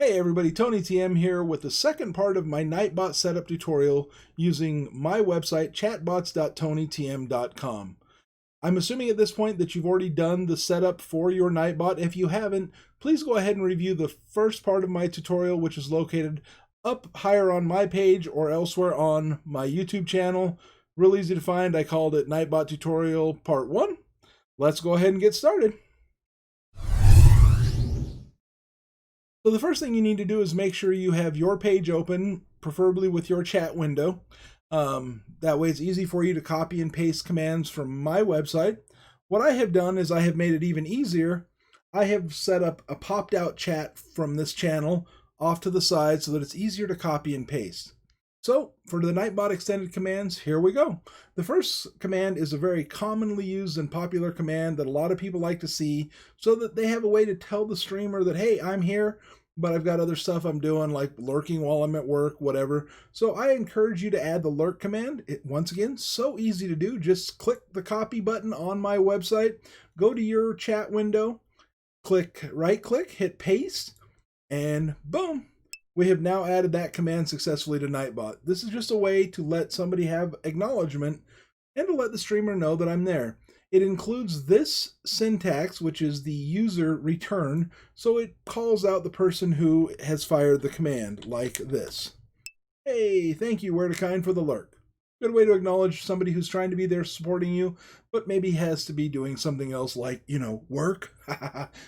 Hey everybody, Tony TM here with the second part of my Nightbot setup tutorial using my website chatbots.tonytm.com. I'm assuming at this point that you've already done the setup for your Nightbot. If you haven't, please go ahead and review the first part of my tutorial, which is located up higher on my page or elsewhere on my YouTube channel. Real easy to find. I called it Nightbot Tutorial Part 1. Let's go ahead and get started. So the first thing you need to do is make sure you have your page open, preferably with your chat window. That way it's easy for you to copy and paste commands from my website. What I have done is I have made it even easier. I have set up a popped out chat from this channel off to the side so that it's easier to copy and paste. So for the Nightbot extended commands, here we go. The first command is a very commonly used and popular command that a lot of people like to see so that they have a way to tell the streamer that, hey, I'm here, but I've got other stuff I'm doing like lurking while I'm at work, whatever. So I encourage you to add the lurk command. Once again, so easy to do. Just click the copy button on my website, go to your chat window, right click, hit paste, and boom. We have now added that command successfully to Nightbot. This is just a way to let somebody have acknowledgement and to let the streamer know that I'm there. It includes this syntax, which is the user return, so it calls out the person who has fired the command, like this. Hey, thank you, Werdekind, for the lurk. Good way to acknowledge somebody who's trying to be there supporting you, but maybe has to be doing something else like, work.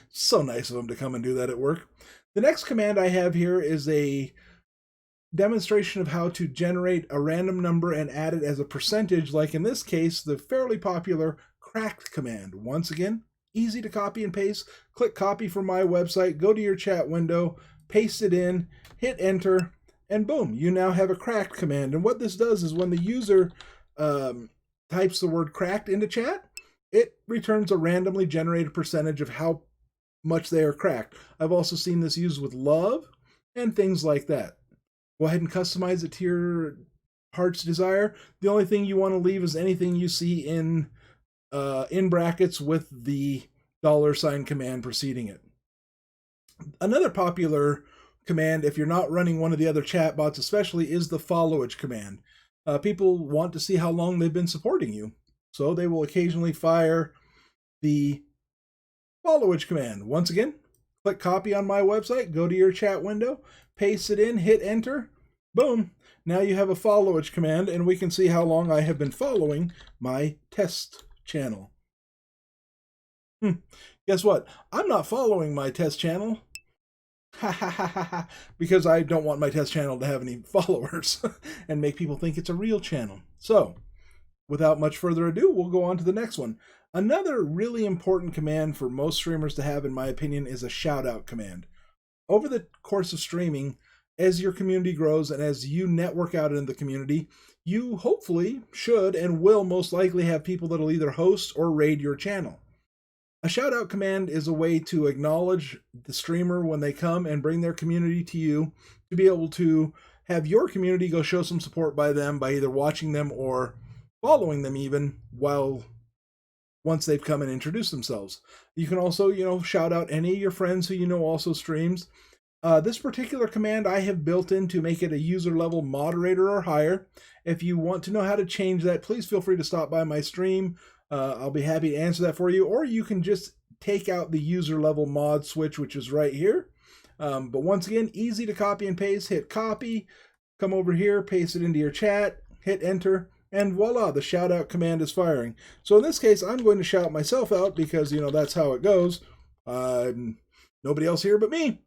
So nice of them to come and do that at work. The next command I have here is a demonstration of how to generate a random number and add it as a percentage, like in this case, the fairly popular cracked command. Once again, easy to copy and paste. Click copy from my website, go to your chat window, paste it in, hit enter, and boom, you now have a cracked command. And what this does is when the user types the word cracked into chat, it returns a randomly generated percentage of how much they are cracked. I've also seen this used with love and things like that. Go ahead and customize it to your heart's desire. The only thing you want to leave is anything you see in brackets with the $sign command preceding it. Another popular command, if you're not running one of the other chatbots especially, is the followage command. People want to see how long they've been supporting you, so they will occasionally fire the followage command. Once again, click copy on my website, go to your chat window, paste it in, hit enter, boom. Now you have a followage command, and we can see how long I have been following my test channel. Guess what? I'm not following my test channel. Because I don't want my test channel to have any followers and make people think it's a real channel. So, without much further ado, we'll go on to the next one. Another really important command for most streamers to have, in my opinion, is a shout-out command. Over the course of streaming, as your community grows and as you network out in the community, you hopefully should and will most likely have people that will either host or raid your channel. A shout-out command is a way to acknowledge the streamer when they come and bring their community to you, to be able to have your community go show some support by them by either watching them or following them even once they've come and introduced themselves. You can also, shout out any of your friends who also streams. This particular command I have built in to make it a user level moderator or higher. If you want to know how to change that, please feel free to stop by my stream. I'll be happy to answer that for you, or you can just take out the user level mod switch, which is right here. But once again, easy to copy and paste. Hit copy, come over here, paste it into your chat, hit enter, and voila, the shout out command is firing. So in this case, I'm going to shout myself out because, that's how it goes. Nobody else here but me.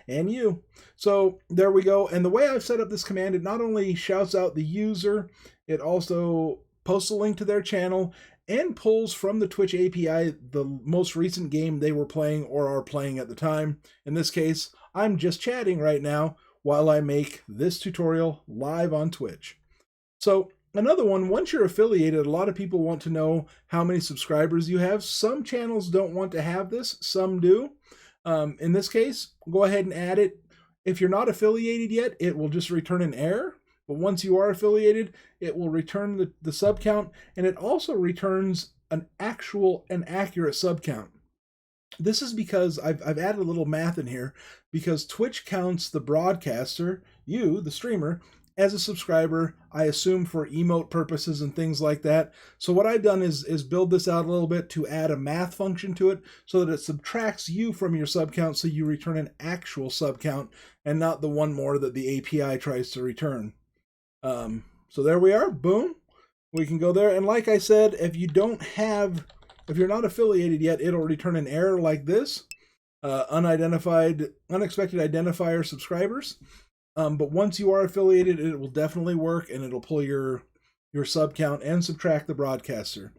And you. So there we go. And the way I've set up this command, it not only shouts out the user, it also posts a link to their channel and pulls from the Twitch API the most recent game they were playing or are playing at the time. In this case, I'm just chatting right now while I make this tutorial live on Twitch. So another one, once you're affiliated, a lot of people want to know how many subscribers you have. Some channels don't want to have this, some do. In this case, go ahead and add it. If you're not affiliated yet, it will just return an error. But once you are affiliated, it will return the sub count, and it also returns an accurate sub count. This is because I've added a little math in here, because Twitch counts the broadcaster, you, the streamer, as a subscriber, I assume for emote purposes and things like that. So what I've done is build this out a little bit to add a math function to it so that it subtracts you from your sub count, so you return an actual sub count and not the one more that the API tries to return. So there we are, boom. We can go there, and like I said, if you're not affiliated yet, it'll return an error like this, unexpected identifier subscribers. But once you are affiliated, it will definitely work, and it'll pull your sub count and subtract the broadcaster.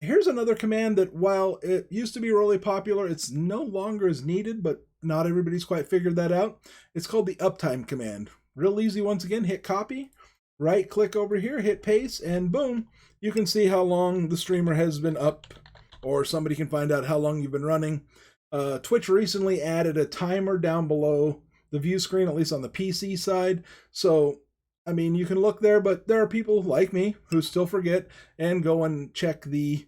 Here's another command that, while it used to be really popular, it's no longer as needed, but not everybody's quite figured that out. It's called the uptime command. Real easy. Once again, hit copy, right click over here, hit paste, and boom, you can see how long the streamer has been up, or somebody can find out how long you've been running. Twitch recently added a timer down below the view screen, at least on the PC side. So, I mean, you can look there, but there are people like me who still forget and go and check the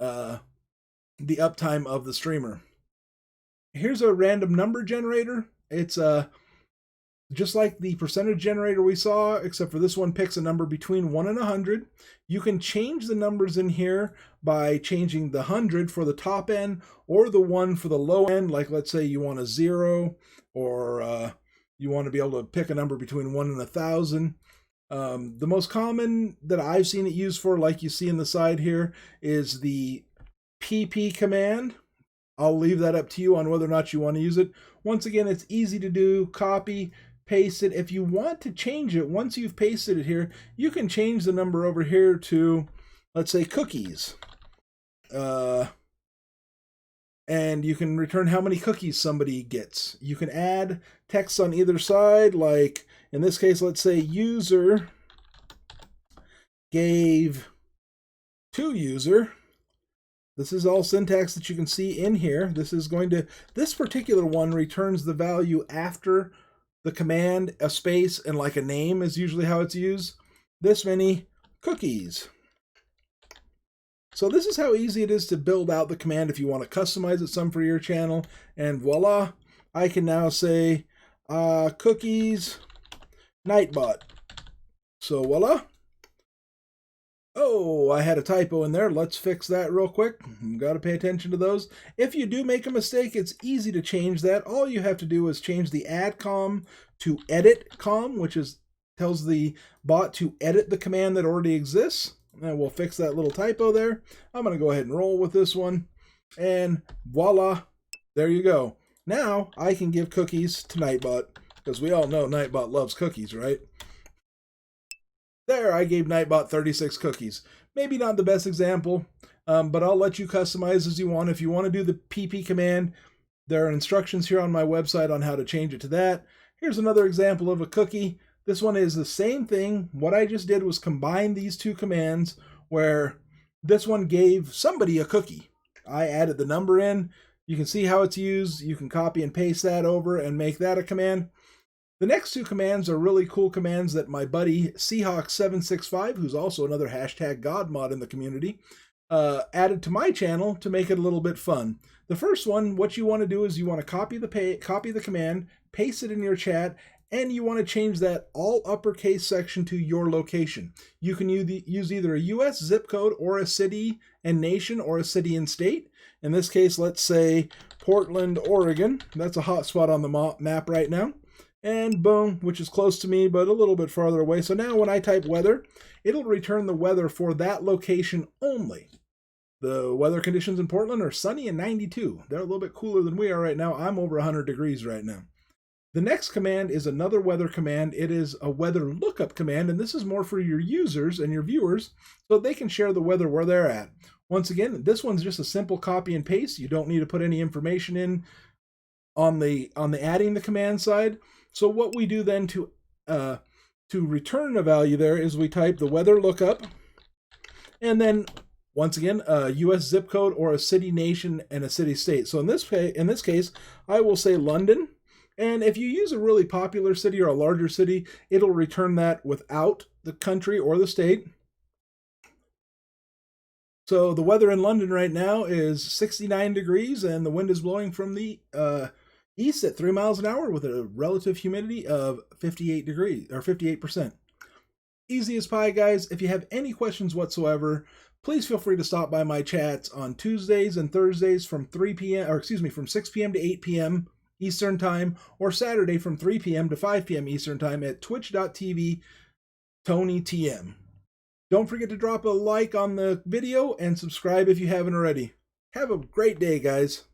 uptime of the streamer. Here's a random number generator. It's just like the percentage generator we saw, except for this one picks a number between 1 and 100. You can change the numbers in here by changing the 100 for the top end or the 1 for the low end. Like, let's say you want a 0, or you want to be able to pick a number between 1 and 1,000. The most common that I've seen it used for, like you see in the side here, is the PP command. I'll leave that up to you on whether or not you want to use it. Once again, it's easy to do. Copy, paste it. If you want to change it, once you've pasted it here, you can change the number over here to, let's say, cookies. And you can return how many cookies somebody gets. You can add text on either side, like in this case, let's say user gave to user. This is all syntax that you can see in here. This particular one returns the value after the command, a space, and like a name is usually how it's used. This many cookies. So this is how easy it is to build out the command if you want to customize it some for your channel. And voila, I can now say cookies Nightbot. So voila. Oh, I had a typo in there. Let's fix that real quick. Got to pay attention to those. If you do make a mistake, it's easy to change that. All you have to do is change the add com to edit com, which tells the bot to edit the command that already exists. And we'll fix that little typo there. I'm going to go ahead and roll with this one. And voila, there you go. Now I can give cookies to Nightbot, because we all know Nightbot loves cookies, right? There, I gave Nightbot 36 cookies. Maybe not the best example, but I'll let you customize as you want. If you want to do the PP command, there are instructions here on my website on how to change it to that. Here's another example of a cookie. This one is the same thing. What I just did was combine these two commands, where this one gave somebody a cookie. I added the number in. You can see how it's used. You can copy and paste that over and make that a command. The next two commands are really cool commands that my buddy Seahawk765, who's also another hashtag GodMod in the community, added to my channel to make it a little bit fun. The first one, what you want to do is you want to copy the command, paste it in your chat, and you want to change that all uppercase section to your location. You can use either a US zip code or a city and nation or a city and state. In this case, let's say Portland, Oregon. That's a hot spot on the map right now. And boom, which is close to me, but a little bit farther away. So now when I type weather, it'll return the weather for that location only. The weather conditions in Portland are sunny and 92. They're a little bit cooler than we are right now. I'm over 100 degrees right now. The next command is another weather command. It is a weather lookup command, and this is more for your users and your viewers so they can share the weather where they're at. Once again, this one's just a simple copy and paste. You don't need to put any information in on the adding the command side. So what we do then to return a value there is we type the weather lookup, and then once again a US zip code or a city nation and a city state. So in this case, I will say London. And if you use a really popular city or a larger city, it'll return that without the country or the state. So the weather in London right now is 69 degrees and the wind is blowing from the east at 3 miles an hour with a relative humidity of 58 degrees or 58%. Easy as pie, guys. If you have any questions whatsoever, please feel free to stop by my chats on Tuesdays and Thursdays from 3 p.m. or excuse me, from 6 p.m. to 8 p.m. Eastern Time, or Saturday from 3 p.m. to 5 p.m. Eastern Time at twitch.tv TonyTM. Don't forget to drop a like on the video and subscribe if you haven't already. Have a great day, guys.